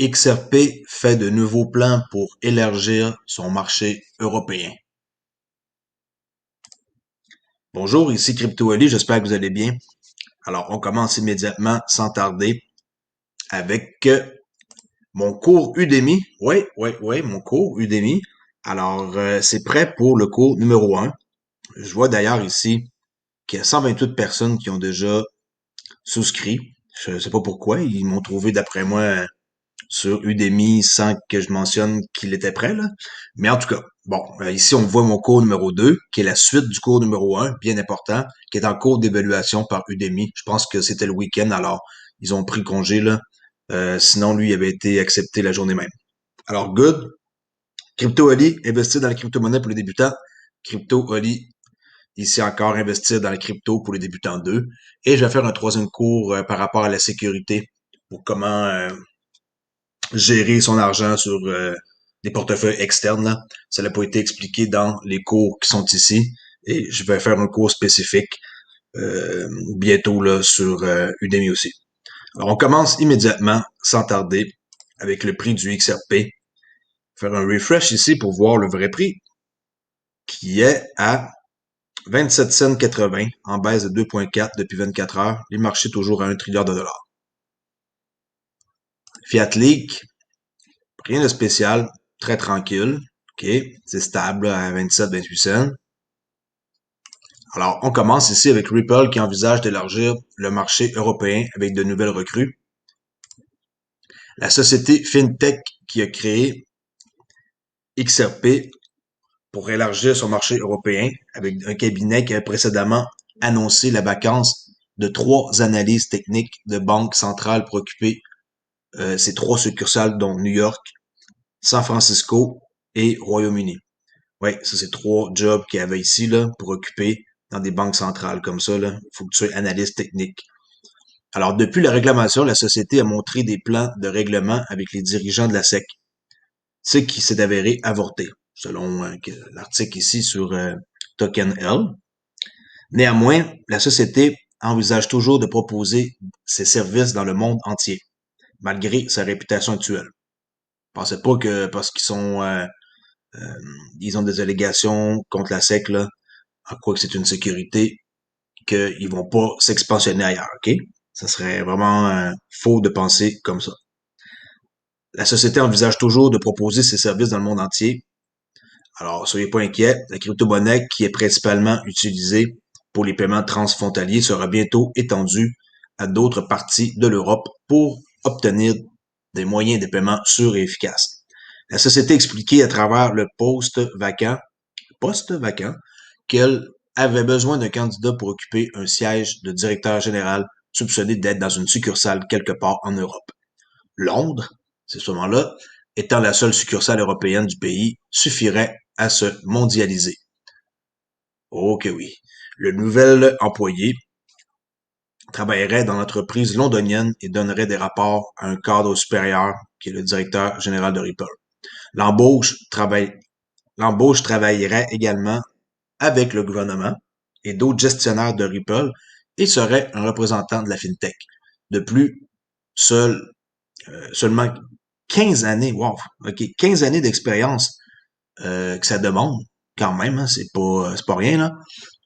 XRP fait de nouveaux plans pour élargir son marché européen. Bonjour, ici CryptoAli, j'espère que vous allez bien. Alors, on commence immédiatement, sans tarder, avec mon cours Udemy. Oui, mon cours Udemy. Alors, c'est prêt pour le cours numéro 1. Je vois d'ailleurs ici qu'il y a 128 personnes qui ont déjà souscrit. Je ne sais pas pourquoi, ils m'ont trouvé d'après moi sur Udemy sans que je mentionne qu'il était prêt, là. Mais en tout cas, bon, ici on voit mon cours numéro 2, qui est la suite du cours numéro 1, bien important, qui est en cours d'évaluation par Udemy. Je pense que c'était le week-end, alors ils ont pris congé, là. Sinon, lui, il avait été accepté la journée même. Alors, good. CryptoOli, investir dans la crypto-monnaie pour les débutants. CryptoOli, ici encore, investir dans la crypto pour les débutants 2. Et je vais faire un troisième cours par rapport à la sécurité, pour comment gérer son argent sur des portefeuilles externes. Là. Ça n'a pas été expliqué dans les cours qui sont ici. Et je vais faire un cours spécifique bientôt là, sur Udemy aussi. Alors, on commence immédiatement, sans tarder, avec le prix du XRP. Faire un refresh ici pour voir le vrai prix, qui est à 27 cents 80, en baisse de 2,4 depuis 24 heures. Les marchés toujours à 1 trilliard de dollars. Fiat Leak, rien de spécial, très tranquille. OK, c'est stable là, à 27-28 cents. Alors, on commence ici avec Ripple qui envisage d'élargir le marché européen avec de nouvelles recrues. La société FinTech qui a créé XRP pour élargir son marché européen avec un cabinet qui avait précédemment annoncé la vacance de 3 analyses techniques de banques centrales pour occuper ces 3 succursales, dont New York, San Francisco et Royaume-Uni. Oui, ça c'est 3 jobs qu'il y avait ici là, pour occuper dans des banques centrales comme ça. Il faut que tu sois analyste technique. Alors, depuis la réclamation, la société a montré des plans de règlement avec les dirigeants de la SEC, ce qui s'est avéré avorté, selon l'article ici sur Token L. Néanmoins, la société envisage toujours de proposer ses services dans le monde entier, malgré sa réputation actuelle. Pensez pas que parce qu'ils sont ils ont des allégations contre la SEC, là, en quoi que c'est une sécurité, qu'ils vont pas s'expansionner ailleurs, OK? Ça serait vraiment faux de penser comme ça. La société envisage toujours de proposer ses services dans le monde entier. Alors, soyez pas inquiets, la crypto-monnaie qui est principalement utilisée pour les paiements transfrontaliers sera bientôt étendue à d'autres parties de l'Europe pour obtenir des moyens de paiement sûrs et efficaces. La société expliquait à travers le poste vacant, qu'elle avait besoin d'un candidat pour occuper un siège de directeur général soupçonné d'être dans une succursale quelque part en Europe. Londres, c'est ce moment-là, étant la seule succursale européenne du pays, suffirait à se mondialiser. Ok oui. Le nouvel employé travaillerait dans l'entreprise londonienne et donnerait des rapports à un cadre supérieur qui est le directeur général de Ripple. L'embauche travaillerait également avec le gouvernement et d'autres gestionnaires de Ripple et serait un représentant de la FinTech. De plus, seulement 15 années, wow, ok, 15 années d'expérience que ça demande, quand même, hein, c'est pas rien, là.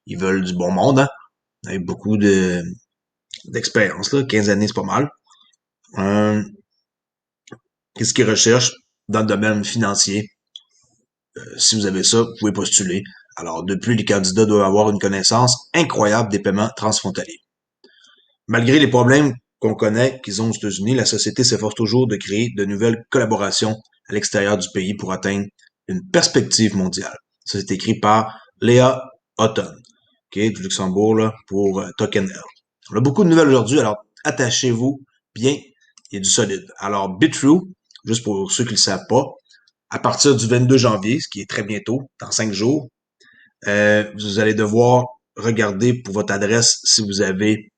Ils veulent du bon monde, hein, avec beaucoup d'expérience, là. 15 années, c'est pas mal. Qu'est-ce qu'ils recherchent dans le domaine financier? Si vous avez ça, vous pouvez postuler. Alors, depuis, les candidats doivent avoir une connaissance incroyable des paiements transfrontaliers. Malgré les problèmes qu'on connaît qu'ils ont aux États-Unis, la société s'efforce toujours de créer de nouvelles collaborations à l'extérieur du pays pour atteindre une perspective mondiale. Ça, c'est écrit par Léa Houghton, okay, du Luxembourg, là, pour Token L. On a beaucoup de nouvelles aujourd'hui, alors attachez-vous bien, il y a du solide. Alors, Bitrue, juste pour ceux qui ne le savent pas, à partir du 22 janvier, ce qui est très bientôt, dans 5 jours, vous allez devoir regarder pour votre adresse si vous avez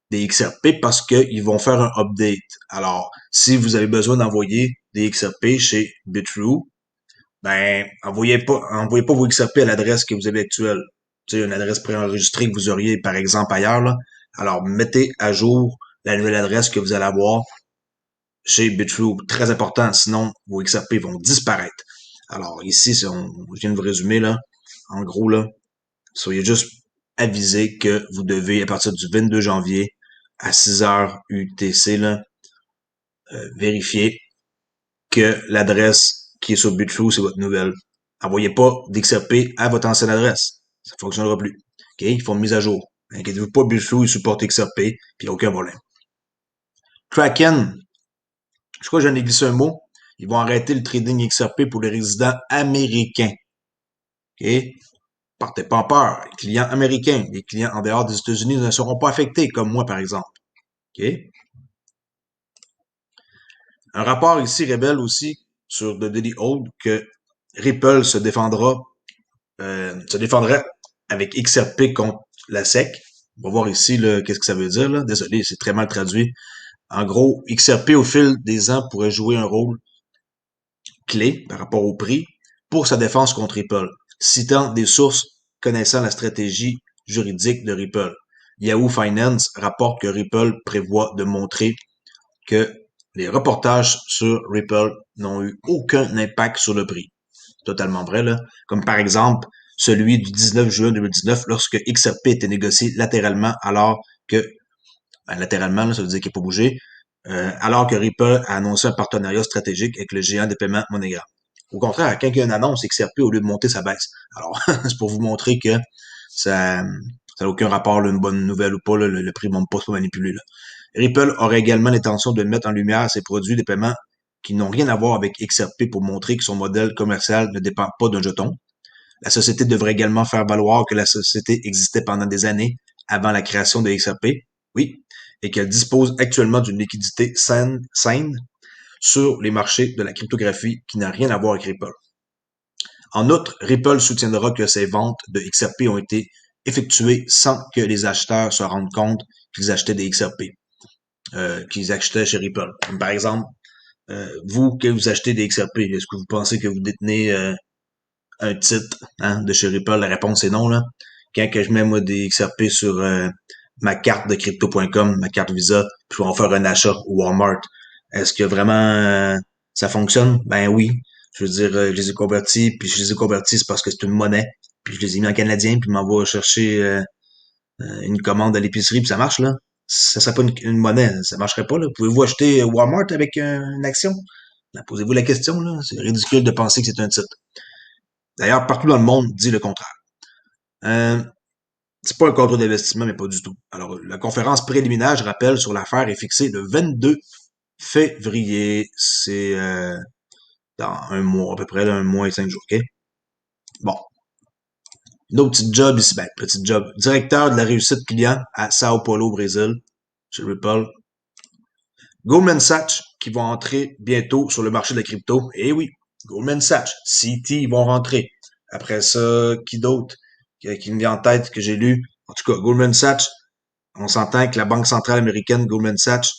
des XRP parce qu'ils vont faire un update. Alors, si vous avez besoin d'envoyer des XRP chez Bitrue, ben, envoyez pas vos XRP à l'adresse que vous avez actuelle. Tu sais, une adresse préenregistrée que vous auriez, par exemple, ailleurs, là. Alors, mettez à jour la nouvelle adresse que vous allez avoir chez Bitrue, très important, sinon vos XRP vont disparaître. Alors ici, je viens de vous résumer là, en gros là, soyez juste avisés que vous devez, à partir du 22 janvier à 6h UTC, là, vérifier que l'adresse qui est sur Bitrue, c'est votre nouvelle. Envoyez pas d'XRP à votre ancienne adresse. Ça ne fonctionnera plus. OK? Ils font une mise à jour. Inquiétez-vous pas, Bitrue, il supporte XRP, puis il n'y a aucun problème. Kraken, je crois que j'en ai glissé un mot. Ils vont arrêter le trading XRP pour les résidents américains. OK? Partez pas en peur. Les clients américains, les clients en dehors des États-Unis ne seront pas affectés, comme moi, par exemple. OK? Un rapport ici révèle aussi sur The Daily Hold que Ripple se défendrait avec XRP contre la SEC. On va voir ici qu'est-ce que ça veut dire. Là. Désolé, c'est très mal traduit. En gros, XRP au fil des ans pourrait jouer un rôle clé par rapport au prix pour sa défense contre Ripple, citant des sources connaissant la stratégie juridique de Ripple. Yahoo Finance rapporte que Ripple prévoit de montrer que les reportages sur Ripple n'ont eu aucun impact sur le prix. Totalement vrai, là. Comme par exemple, celui du 19 juin 2019, lorsque XRP était négocié latéralement alors que, latéralement, là, ça veut dire qu'il n'a pas bougé, alors que Ripple a annoncé un partenariat stratégique avec le géant des paiements MoneyGram. Au contraire, quand il y a une annonce, XRP, au lieu de monter, ça baisse. Alors, c'est pour vous montrer que ça n'a aucun rapport, là, une bonne nouvelle ou pas, là, le prix ne monte pas, c'est pas manipulé. Là. Ripple aurait également l'intention de mettre en lumière ses produits de paiement qui n'ont rien à voir avec XRP pour montrer que son modèle commercial ne dépend pas d'un jeton. La société devrait également faire valoir que la société existait pendant des années avant la création de XRP, oui, et qu'elle dispose actuellement d'une liquidité saine sur les marchés de la cryptographie qui n'a rien à voir avec Ripple. En outre, Ripple soutiendra que ces ventes de XRP ont été effectuées sans que les acheteurs se rendent compte qu'ils achetaient des XRP, qu'ils achetaient chez Ripple. Comme par exemple, vous, que vous achetez des XRP, est-ce que vous pensez que vous détenez un titre de chez Ripple? La réponse est non. Là. Quand que je mets moi des XRP sur ma carte de crypto.com, ma carte Visa, puis on va faire un achat au Walmart, est-ce que vraiment ça fonctionne? Ben oui. Je veux dire, je les ai convertis, puis je les ai convertis, c'est parce que c'est une monnaie. Puis je les ai mis en canadien, puis je m'en vais chercher une commande à l'épicerie, puis ça marche, là. Ça serait pas une monnaie, ça marcherait pas, là. Pouvez-vous acheter Walmart avec une action? Ben, posez-vous la question, là. C'est ridicule de penser que c'est un titre. D'ailleurs, partout dans le monde dit le contraire. Euh, c'est pas un contrat d'investissement, mais pas du tout. Alors, la conférence préliminaire, je rappelle, sur l'affaire est fixée le 22 février. C'est dans un mois, à peu près, un mois et 5 jours, OK? Bon. Une autre petite job ici, ben, petite job. Directeur de la réussite client à Sao Paulo, Brésil, chez Ripple. Goldman Sachs, qui vont entrer bientôt sur le marché de la crypto. Eh oui, Goldman Sachs, Citi, ils vont rentrer. Après ça, qui d'autre qui me vient en tête que j'ai lu? En tout cas, Goldman Sachs, on s'entend que la Banque centrale américaine, Goldman Sachs,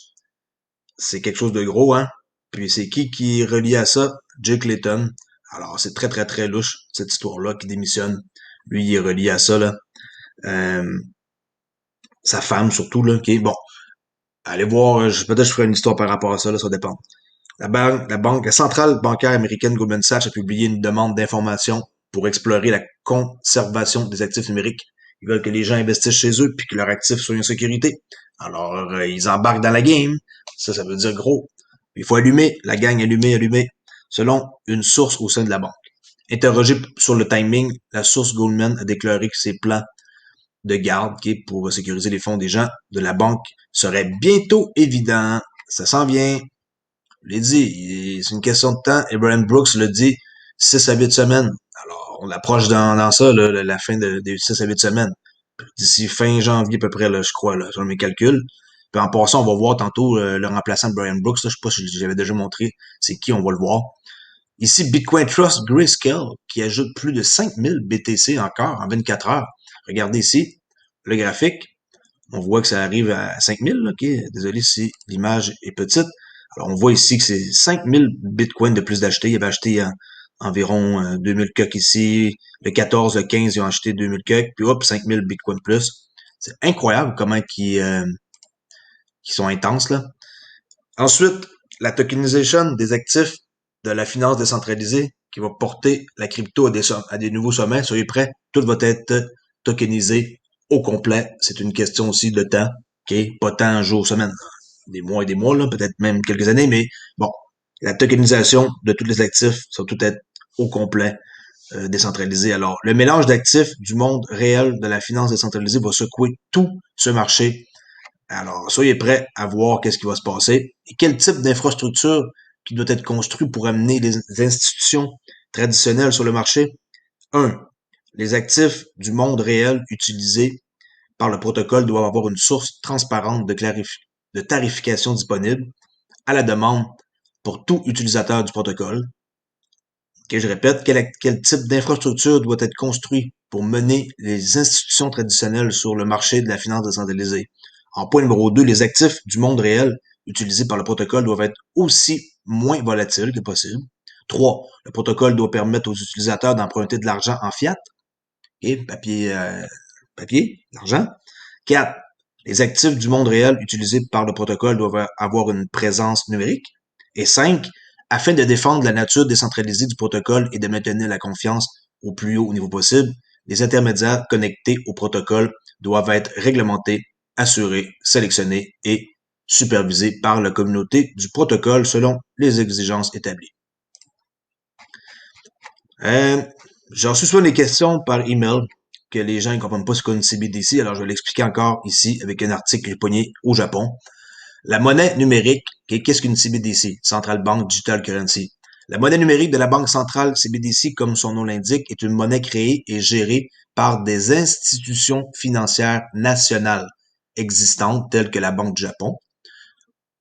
c'est quelque chose de gros, hein? Puis c'est qui est relié à ça? Jay Clayton. Alors, c'est très, très, très louche, cette histoire-là, qui démissionne. Lui, il est relié à ça, là. Euh, sa femme, surtout, là. OK, bon. Allez voir, peut-être que je ferai une histoire par rapport à ça, là, ça dépend. La centrale bancaire américaine Goldman Sachs a publié une demande d'information pour explorer la conservation des actifs numériques. Ils veulent que les gens investissent chez eux puis que leurs actifs soient en sécurité. Alors, ils embarquent dans la game. Ça veut dire gros. Il faut allumer, la gang allumer, selon une source au sein de la banque. Interrogé sur le timing, la source Goldman a déclaré que ses plans de garde pour sécuriser les fonds des gens de la banque seraient bientôt évidents. Ça s'en vient. Je l'ai dit, c'est une question de temps. Abraham Brooks le dit, 6 à 8 semaines. Alors, on approche dans ça, là, la fin des 6 à 8 semaines. D'ici fin janvier à peu près, là, je crois, là, sur mes calculs. Puis en passant, on va voir tantôt le remplaçant de Brian Brooks. Là, je sais pas si j'avais déjà montré c'est qui, on va le voir. Ici, Bitcoin Trust Grayscale, qui ajoute plus de 5000 BTC encore en 24 heures. Regardez ici, le graphique. On voit que ça arrive à 5000, OK? Désolé si l'image est petite. Alors, on voit ici que c'est 5000 bitcoins de plus d'acheter. Ils avaient acheté environ 2000 coques ici. Le 14, le 15, ils ont acheté 2000 coques. Puis hop, 5000 bitcoins de plus. C'est incroyable comment qui sont intenses, là. Ensuite, la tokenisation des actifs de la finance décentralisée qui va porter la crypto à des nouveaux sommets. Soyez prêts, tout va être tokenisé au complet. C'est une question aussi de temps, ok? Pas tant jours, semaines, des mois et des mois, là, peut-être même quelques années, mais bon, la tokenisation de tous les actifs, ça va tout être au complet décentralisé. Alors, le mélange d'actifs du monde réel de la finance décentralisée va secouer tout ce marché. Alors, soyez prêts à voir qu'est-ce qui va se passer et quel type d'infrastructure qui doit être construit pour amener les institutions traditionnelles sur le marché. Un, les actifs du monde réel utilisés par le protocole doivent avoir une source transparente de tarification disponible à la demande pour tout utilisateur du protocole. Okay, je répète, quel type d'infrastructure doit être construit pour mener les institutions traditionnelles sur le marché de la finance décentralisée. En point numéro 2, les actifs du monde réel utilisés par le protocole doivent être aussi moins volatiles que possible. 3, le protocole doit permettre aux utilisateurs d'emprunter de l'argent en fiat, et papier, l'argent. 4, les actifs du monde réel utilisés par le protocole doivent avoir une présence numérique. Et 5, afin de défendre la nature décentralisée du protocole et de maintenir la confiance au plus haut niveau possible, les intermédiaires connectés au protocole doivent être réglementés, assurés, sélectionnés et supervisés par la communauté du protocole selon les exigences établies. J'en suis souvent des questions par email que les gens ne comprennent pas ce qu'est une CBDC, alors je vais l'expliquer encore ici avec un article que j'ai pogné au Japon. La monnaie numérique, qu'est-ce qu'une CBDC? Central Bank Digital Currency. La monnaie numérique de la Banque centrale CBDC, comme son nom l'indique, est une monnaie créée et gérée par des institutions financières nationales existantes telles que la Banque du Japon.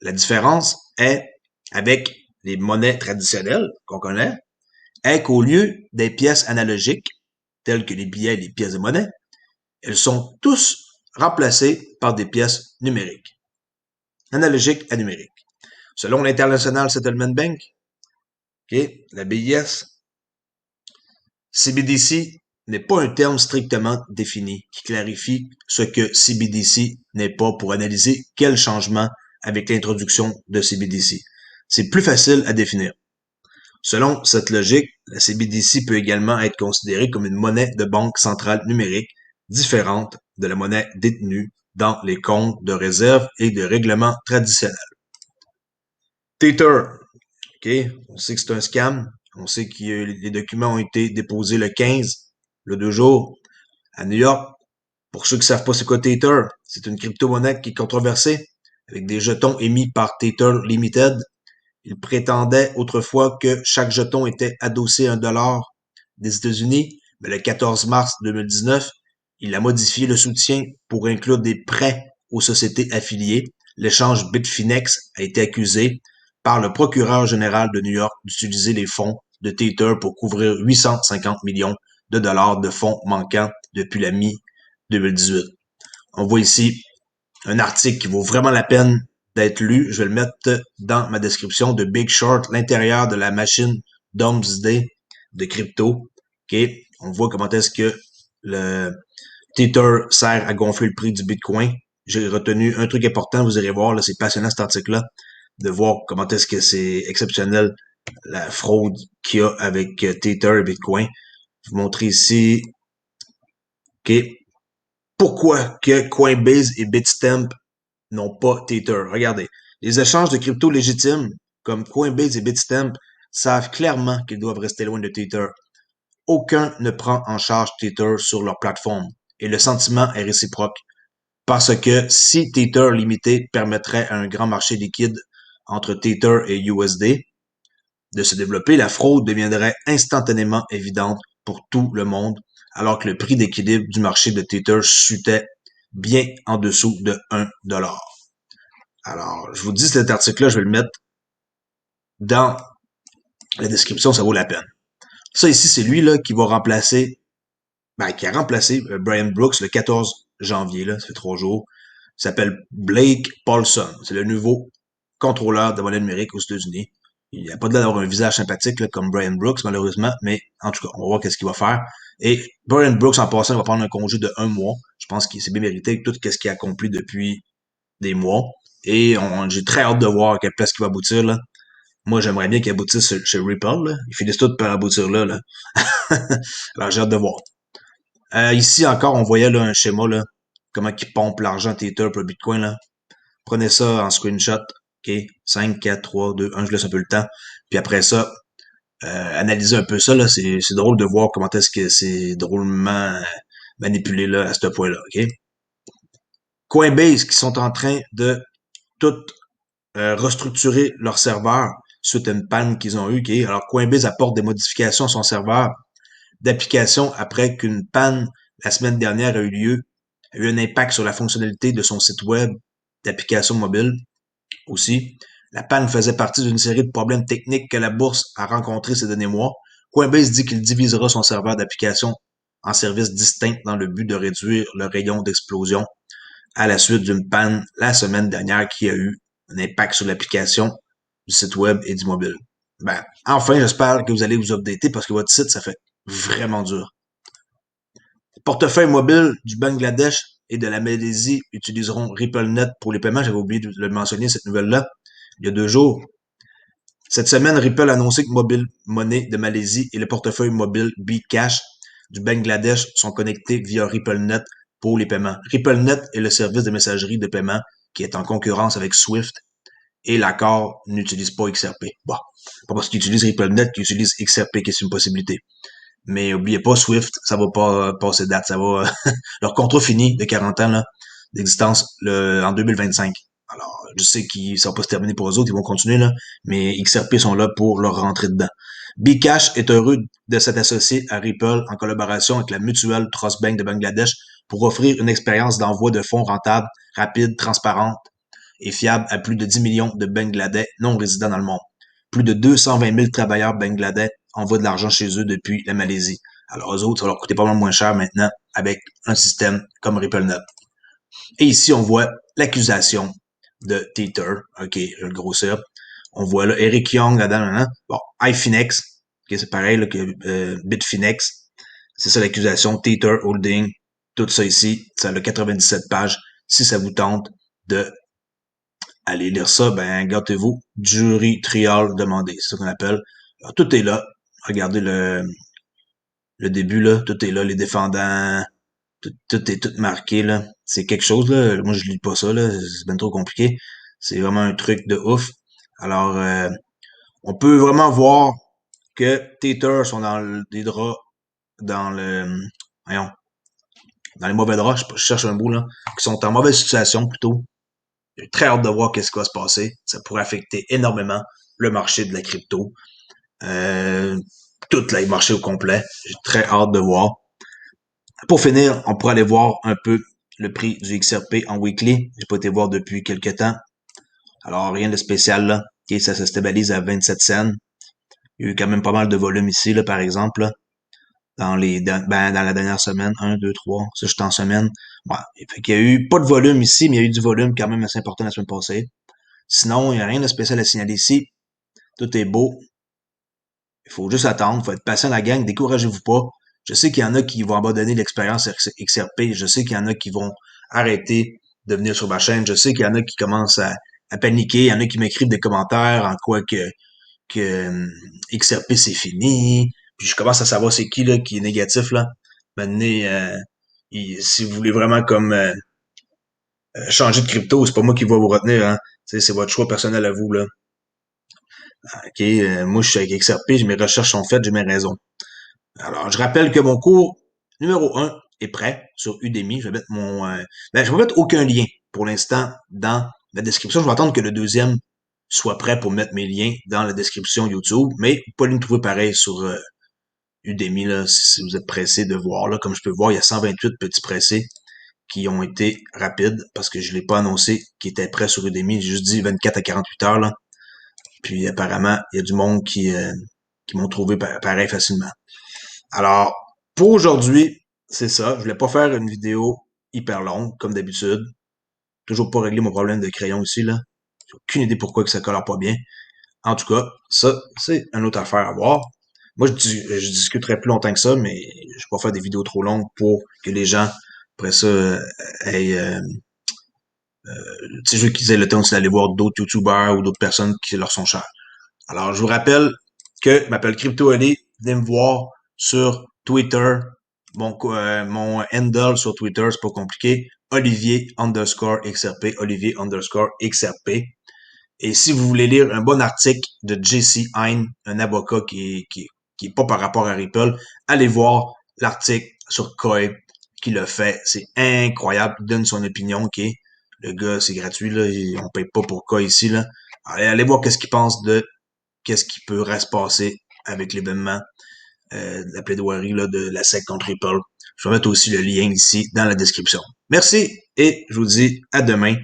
La différence est avec les monnaies traditionnelles qu'on connaît, est qu'au lieu des pièces analogiques, telles que les billets et les pièces de monnaie, elles sont tous remplacées par des pièces numériques, analogiques à numériques. Selon l'International Settlement Bank, la BIS, CBDC n'est pas un terme strictement défini qui clarifie ce que CBDC n'est pas pour analyser quel changement avec l'introduction de CBDC. C'est plus facile à définir. Selon cette logique, la CBDC peut également être considérée comme une monnaie de banque centrale numérique différente de la monnaie détenue dans les comptes de réserve et de règlement traditionnels. Tether, on sait que c'est un scam. On sait que les documents ont été déposés le 15, le 2 jours, à New York. Pour ceux qui ne savent pas c'est quoi Tether, c'est une crypto-monnaie qui est controversée, avec des jetons émis par Tether Limited. Il prétendait autrefois que chaque jeton était adossé à $1 des États-Unis, mais le 14 mars 2019, il a modifié le soutien pour inclure des prêts aux sociétés affiliées. L'échange Bitfinex a été accusé par le procureur général de New York d'utiliser les fonds de Tether pour couvrir 850 millions de dollars de fonds manquants depuis la mi-2018. On voit ici un article qui vaut vraiment la peine d'être lu. Je vais le mettre dans ma description de Big Short, l'intérieur de la machine Doomsday de crypto. On voit comment est-ce que le Tether sert à gonfler le prix du Bitcoin. J'ai retenu un truc important, vous irez voir, là, c'est passionnant cet article-là, de voir comment est-ce que c'est exceptionnel la fraude qu'il y a avec Tether et Bitcoin. Je vous montre ici, pourquoi que Coinbase et Bitstamp n'ont pas Tether. Regardez, les échanges de crypto légitimes, comme Coinbase et Bitstamp, savent clairement qu'ils doivent rester loin de Tether. Aucun ne prend en charge Tether sur leur plateforme, et le sentiment est réciproque. Parce que si Tether limité permettrait à un grand marché liquide entre Tether et USD de se développer, la fraude deviendrait instantanément évidente pour tout le monde, alors que le prix d'équilibre du marché de Tether chutait bien en dessous de $1. Alors, je vous dis cet article-là, je vais le mettre dans la description, ça vaut la peine. Ça ici, c'est lui là qui va remplacer, qui a remplacé Brian Brooks le 14 janvier, là, ça fait 3 jours. Il s'appelle Blake Paulson. C'est le nouveau contrôleur de monnaie numérique aux États-Unis. Il n'a pas l'air d'avoir un visage sympathique là, comme Brian Brooks, malheureusement, mais en tout cas, on va voir qu'est-ce qu'il va faire. Et Brian Brooks, en passant, il va prendre un congé de 1 mois. Je pense qu'il s'est bien mérité tout ce qu'il a accompli depuis des mois. Et j'ai très hâte de voir à quelle place il va aboutir, là. Moi, j'aimerais bien qu'il aboutisse chez Ripple, là. Ils finissent tous par aboutir là, là. Alors, j'ai hâte de voir. Ici, encore, on voyait, là, un schéma, là. Comment ils pompent l'argent Tether pour le Bitcoin, là. Prenez ça en screenshot. OK? 5, 4, 3, 2, 1, je laisse un peu le temps. Puis après ça, analyser un peu ça, là. C'est drôle de voir comment est-ce que c'est drôlement manipulé, là, à ce point-là. OK? Coinbase, qui sont en train de tout restructurer leur serveur suite à une panne qu'ils ont eue. Okay? Alors, Coinbase apporte des modifications à son serveur d'application après qu'une panne la semaine dernière a eu lieu, a eu un impact sur la fonctionnalité de son site web d'application mobile aussi. La panne faisait partie d'une série de problèmes techniques que la bourse a rencontrés ces derniers mois. Coinbase dit qu'il divisera son serveur d'application en services distincts dans le but de réduire le rayon d'explosion à la suite d'une panne la semaine dernière qui a eu un impact sur l'application du site web et du mobile. Ben, enfin, j'espère que vous allez vous updater parce que votre site, ça fait vraiment dur. Les portefeuilles mobiles du Bangladesh et de la Malaisie utiliseront RippleNet pour les paiements. J'avais oublié de le mentionner, cette nouvelle-là, il y a 2 jours. Cette semaine, Ripple a annoncé que Mobile Money de Malaisie et le portefeuille mobile Bcash du Bangladesh sont connectés via RippleNet pour les paiements. RippleNet est le service de messagerie de paiement qui est en concurrence avec Swift et l'accord n'utilise pas XRP. Bon, pas parce qu'ils utilisent RippleNet qu'ils utilisent XRP, qui est une possibilité. Mais oubliez pas, Swift, ça va pas passer date. Ça va. Leur contrat fini de 40 ans là, d'existence en 2025. Alors, je sais qu'ils ne sont pas se terminer pour eux autres, ils vont continuer, là, mais XRP sont là pour leur rentrer dedans. Bcash est heureux de s'être associé à Ripple en collaboration avec la mutuelle Trust Bank de Bangladesh pour offrir une expérience d'envoi de fonds rentable, rapide, transparente et fiable à plus de 10 millions de Bangladais non résidents dans le monde. Plus de 220 000 travailleurs bangladais envoient de l'argent chez eux depuis la Malaisie. Alors, eux autres, ça va leur coûter pas mal moins cher maintenant avec un système comme RippleNet. Et ici, on voit l'accusation de Tether. OK, je vais le grossir. On voit là Eric Young là-dedans. Hein? Bon, iFinex. OK, c'est pareil là, que Bitfinex. C'est ça l'accusation. Tether Holding. Tout ça ici. Ça a 97 pages. Si ça vous tente de aller lire ça, ben gâtez-vous. Jury trial demandé. C'est ça qu'on appelle. Alors, tout est là. Regardez le début, là. Tout est là. Les défendants. Tout est tout marqué, là. C'est quelque chose, là. Moi, je lis pas ça, là. C'est bien trop compliqué. C'est vraiment un truc de ouf. Alors, on peut vraiment voir que Tether sont dans des draps, dans voyons, dans les mauvais draps, je cherche un bout, là, qui sont en mauvaise situation, plutôt. J'ai très hâte de voir qu'est-ce qui va se passer. Ça pourrait affecter énormément le marché de la crypto. Euh, tout le marché au complet. J'ai très hâte de voir. Pour finir, on pourrait aller voir un peu le prix du XRP en weekly. J'ai pas été voir depuis quelques temps. Alors, rien de spécial là. Okay, ça se stabilise à 27 cents. Il y a eu quand même pas mal de volume ici, là, par exemple, là, dans la dernière semaine. 1, 2, 3. Ça, je suis en semaine. Bon, fait qu'il y a eu pas de volume ici, mais il y a eu du volume quand même assez important la semaine passée. Sinon, il n'y a rien de spécial à signaler ici. Tout est beau. Il faut juste attendre. Il faut être patient, la gang. Découragez-vous pas. Je sais qu'il y en a qui vont abandonner l'expérience XRP. Je sais qu'il y en a qui vont arrêter de venir sur ma chaîne. Je sais qu'il y en a qui commencent à paniquer. Il y en a qui m'écrivent des commentaires en quoi que XRP c'est fini. Puis je commence à savoir c'est qui là qui est négatif là. Maintenant, si vous voulez vraiment comme changer de crypto, c'est pas moi qui va vous retenir. Hein. C'est votre choix personnel à vous là. Ok, moi je suis avec XRP, mes recherches sont faites, j'ai mes raisons. Alors, je rappelle que mon cours numéro 1 est prêt sur Udemy. Je vais mettre je vais mettre aucun lien pour l'instant dans la description. Je vais attendre que le deuxième soit prêt pour mettre mes liens dans la description YouTube. Mais vous pouvez me trouver pareil sur Udemy, là, si vous êtes pressé de voir. Là, comme je peux voir, il y a 128 petits pressés qui ont été rapides parce que je ne l'ai pas annoncé qui était prêt sur Udemy. J'ai juste dit 24 à 48 heures. Là. Puis apparemment, il y a du monde qui m'ont trouvé pareil facilement. Alors, pour aujourd'hui, c'est ça. Je voulais pas faire une vidéo hyper longue, comme d'habitude. Toujours pas régler mon problème de crayon ici, là. J'ai aucune idée pourquoi que ça colore pas bien. En tout cas, ça, c'est une autre affaire à voir. Moi, je discuterai plus longtemps que ça, mais je vais pas faire des vidéos trop longues pour que les gens, après ça, aient C'est juste qu'ils aient le temps aussi d'aller voir d'autres YouTubers ou d'autres personnes qui leur sont chères. Alors, je vous rappelle que je m'appelle Crypto Ali. Venez me voir sur Twitter. Mon handle sur Twitter, c'est pas compliqué. Olivier underscore XRP. Olivier underscore XRP. Et si vous voulez lire un bon article de JC Hein, un avocat qui est pas par rapport à Ripple, allez voir l'article sur Koi qui le fait. C'est incroyable. Il donne son opinion, ok? Le gars, c'est gratuit, là. On paye pas pour Koi ici, là. Allez voir qu'est-ce qu'il pense de qu'est-ce qui pourrait se passer avec l'événement de la plaidoirie là, de la SEC contre Ripple. Je vais mettre aussi le lien ici dans la description. Merci et je vous dis à demain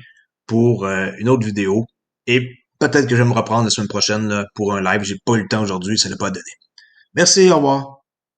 pour une autre vidéo. Et peut-être que je vais me reprendre la semaine prochaine là, pour un live. J'ai pas eu le temps aujourd'hui, ça n'a pas donné. Merci, au revoir.